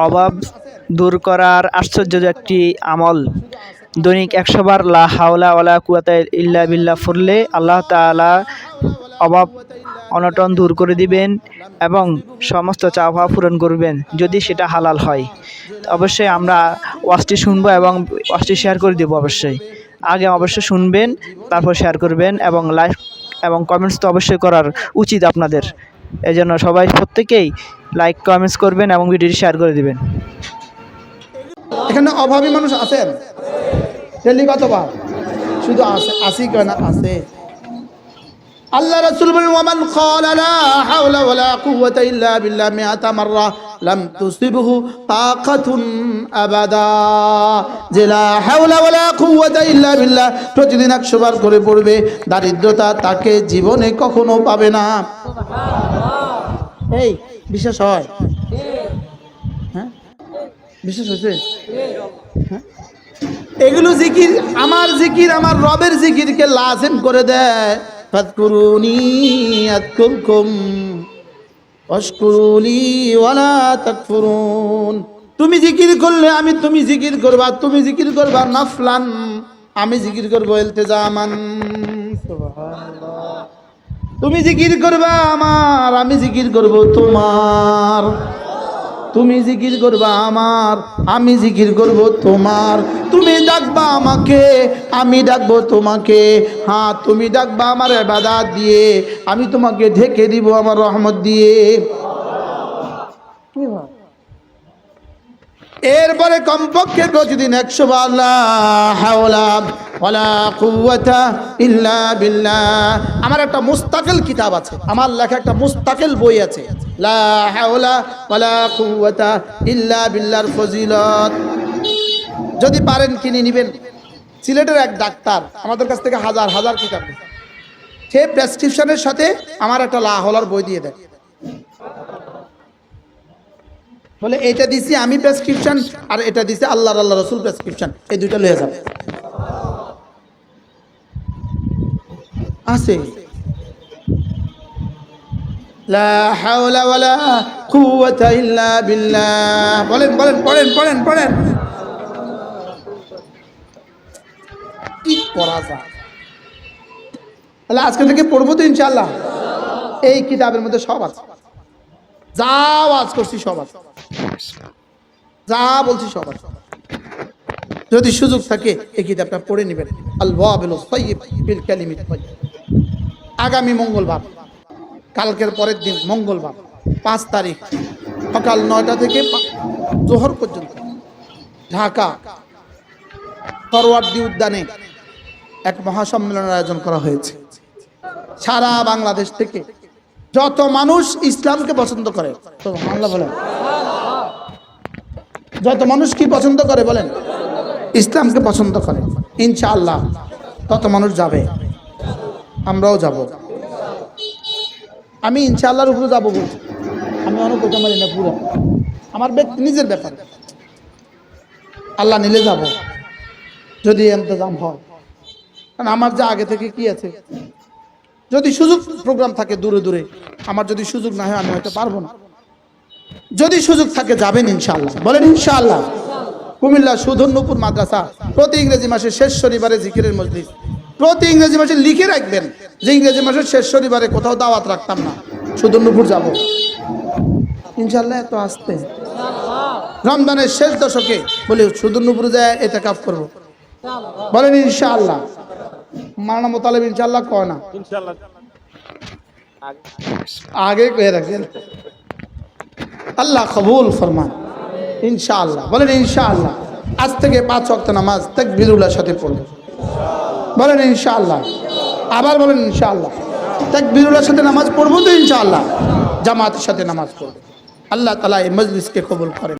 অভাব দূর করার আশ্চর্য একটি আমল। দৈনিক 100 বার লা হাওলা ওয়ালা কুওয়াতা ইল্লা বিল্লাহ পড়লে আল্লাহ তাআলা অভাব অনটন দূর করে দিবেন এবং সমস্ত চাওয়া পূরণ করবেন, যদি সেটা হালাল হয়। অবশ্যই আমরা ওয়াজটি শুনবো এবং ওয়াজটি শেয়ার করে দেবো। অবশ্যই আগে অবশ্যই শুনবেন, তারপর শেয়ার করবেন এবং লাইক এবং কমেন্টস তো অবশ্যই করার উচিত আপনাদের। এই জন্য সবাই প্রত্যেকেই লাইক কমেন্টস করবেন এবং ভিডিওটি শেয়ার করে দিবেন। এখানে অভাবী মানুষ আছেন? ডেলি কতবার? শুধু আসি কেন আছে। আল্লাহ রাসূল বলেন, ওয়ামান ক্বালা লা হাওলা ওয়ালা কুওয়াতা ইল্লা বিল্লাহ মিআতা মাররা লাম তুসিবহু তাকাতুন আবাদা। যে লা হাওলা ওয়ালা কুওয়াতা ইল্লা বিল্লাহ প্রতিদিন 100 বার করে পড়বে, দারিদ্রতা তাকে জীবনে কখনো পাবে না। সুবহানাল্লাহ। এই বিশ্বাস হয়? হ্যাঁ, বিশ্বাস হচ্ছে? হ্যাঁ, এগুলো জিকির, আমার জিকির, আমার রবের জিকিরকে লাজিম করে দেয়। ফাযকুরুনি আযকুরকুম ওয়াশকুরুলি ওয়ালা তাকফুরুন। তুমি জিকির করলে আমি, তুমি জিকির করবা, তুমি জিকির করবা নাফলান, আমি জিকির করব ইলতিজামান। সুবহানাল্লাহ। তুমি জিকির করবা আমার, আমি জিকির করব তোমার। তুমি জিকির করবা আমার, আমি জিকির করব তোমার। তুমি ডাকবা আমাকে, আমি ডাকবো তোমাকে। হ্যাঁ, তুমি ডাকবা আমার ইবাদত দিয়ে, আমি তোমাকে ঢেকে দিব আমার রহমত দিয়ে। এরপরে কমপক্ষে প্রতিদিন 100 বার লা হাওলা ওয়ালা কুওয়াতা ইল্লা বিল্লাহ। আমার একটা মুস্তাকিল কিতাব আছে, আমার লেখা একটা মুস্তাকিল বই আছে, লা হাওলা ওয়ালা কুওয়াতা ইল্লা বিল্লাহর ফজিলত। যদি পারেন কিনে নেবেন। সিলেটের এক ডাক্তার আমাদের কাছ থেকে হাজার হাজার কিতাব নেয়, সে প্রেসক্রিপশনের সাথে আমার একটা লা হাওলার বই দিয়ে দেয়। বলে এটা দিছি আমি প্রেসক্রিপশন, আর এটা দিছি আল্লাহ রাসূল প্রেসক্রিপশন, এই দুইটা লয়ে যাবে। আছে লা হাওলা ওয়ালা কুওয়াতা ইল্লা বিল্লাহ। বলেন বলেন, পড়েন পড়েন পড়েন। কি করা যায়? তাহলে আজকে থেকে পড়বো তো ইনশাআল্লাহ। এই কিতাবের মধ্যে সব আছে, যা ওয়াজ করছি সব আছে, যা বলছি সব আছে। যদি সুযোগ থাকে এই কিতাবটা পড়ে নেবেন। আল ওয়াবিলুস তাইয়্যিব ফিল কালিমিত তাইয়্যিব। আগামী মঙ্গলবার, কালকের পরের দিন মঙ্গলবার 5 তারিখ সকাল 9টা থেকে জোহর পর্যন্ত ঢাকা ফরওয়ার্ডি উদ্যানে এক মহাসম্মেলনের আয়োজন করা হয়েছে। সারা বাংলাদেশ থেকে যত মানুষ ইসলামকে পছন্দ করে, সুবহানাল্লাহ বলেন, যত মানুষ কি পছন্দ করে বলেন? ইসলামকে পছন্দ করে, ইনশাআল্লাহ তত মানুষ যাবে, আমরাও যাব। আমি ইনশাআল্লাহর উপরে যাব বলছি, আমি অনেক কথা মানি না, পুরো আমার নিজের ব্যাপার। আল্লাহ নিলে যাব, যদি ইন্তজাম হয়। কারণ আমার যা আগে থেকে কি আছে, যদি সুযোগ প্রোগ্রাম থাকে দূরে দূরে, আমার যদি সুযোগ না হয় আমি হয়তো পারবো না। যদি সুযোগ থাকে যাবেন ইনশাআল্লাহ, বলেন ইনশাআল্লাহ। কুমিল্লা সুধন্যপুর মাদ্রাসা প্রতি ইংরেজি মাসের শেষ শনিবারে জিকিরের মজলিস। প্রতি ইংরেজি মাসে লিখে রাখবেন যে ইংরেজি মাসের শেষ শনিবারে কোথাও দাওয়াত রাখতাম না, সুধন্যপুর যাব ইনশাআল্লাহ। এত আসতে রমজানের শেষ দশকে বলে সুধন্যপুরে যায় ইতিকাফ করব, বলেন ইনশাআল্লাহ। মাওলানা মোতালেব ইনশাআল্লাহ কয় না, আগে কয়ে রাখেন। আল্লাহ কবুল ফরমান ইনশাআল্লাহ, বলেন ইনশাআল্লাহ। আজ থেকে 5 ওয়াক্ত নামাজ তাকবীরুল্লাহর সাথে পড়ব, বলেন ইনশাআল্লাহ। আবার বলেন ইনশাআল্লাহ। তাকবীরুল্লাহর সাথে নামাজ পড়বো তো ইনশাআল্লাহ, জামাতের সাথে নামাজ পড়ব। আল্লাহ তাআলা এই মজলিসকে কবুল করেন।